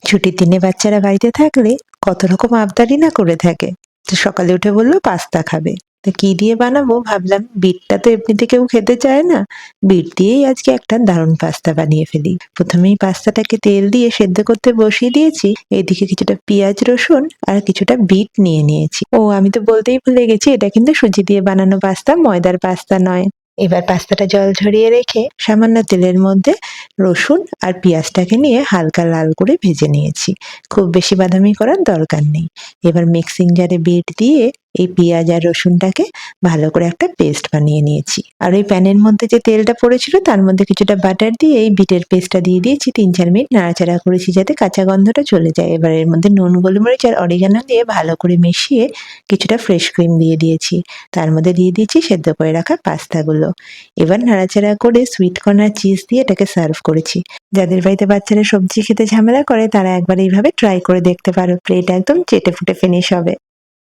ছুটির দিনে বাচ্চারা বাড়িতে থাকলে কত রকম আবদারই না করে থাকে। তো সকালে উঠে বললো পাস্তা খাবে। তো কি দিয়ে বানাবো ভাবলাম, বিটটা তো এমনিতে কেউ খেতে চায় না, বিট দিয়েই আজকে একটা দারুণ পাস্তা বানিয়ে ফেলি। প্রথমেই পাস্তাটাকে তেল দিয়ে সেদ্ধ করতে বসিয়ে দিয়েছি। এইদিকে কিছুটা পেঁয়াজ রসুন আর কিছুটা বিট নিয়ে নিয়েছি। ও আমি তো বলতেই ভুলে গেছি, এটা কিন্তু সুজি দিয়ে বানানো পাস্তা, ময়দার পাস্তা নয়। এবার পাস্তাটা জল ঝরিয়ে রেখে সামান্য তেলের মধ্যে রসুন আর পেঁয়াজটাকে নিয়ে হালকা লাল করে ভেজে নিয়েছি। খুব বেশি বাদামি করার দরকার নেই। এবার মিক্সিং জারে বিট দিয়ে এই পেঁয়াজ আর রসুনটাকে ভালো করে একটা পেস্ট বানিয়ে নিয়েছি। আর ওই প্যানের মধ্যে যে তেলটা পড়েছিল তার মধ্যে কিছুটা বাটার দিয়ে এই বিটের পেস্টটা দিয়ে দিয়েছি। ৩-৪ মিনিট নাড়াচাড়া করেছি যাতে কাঁচা গন্ধটা চলে যায়। এবার এর মধ্যে নুন, গোলমরিচ আর অরিগানো দিয়ে ভালো করে মিশিয়ে কিছুটা ফ্রেশ ক্রিম দিয়ে দিয়েছি। তার মধ্যে দিয়ে দিয়েছি সেদ্ধ করে রাখা পাস্তাগুলো। এবার নাড়াচাড়া করে সুইট কর্ন আর চিজ দিয়ে এটাকে সার্ভ করেছি। যাদের বাড়িতে বাচ্চারা সবজি খেতে ঝামেলা করে তারা একবার এইভাবে ট্রাই করে দেখতে পারো। প্লেট একদম চেটে ফুটে ফিনিশ হবে।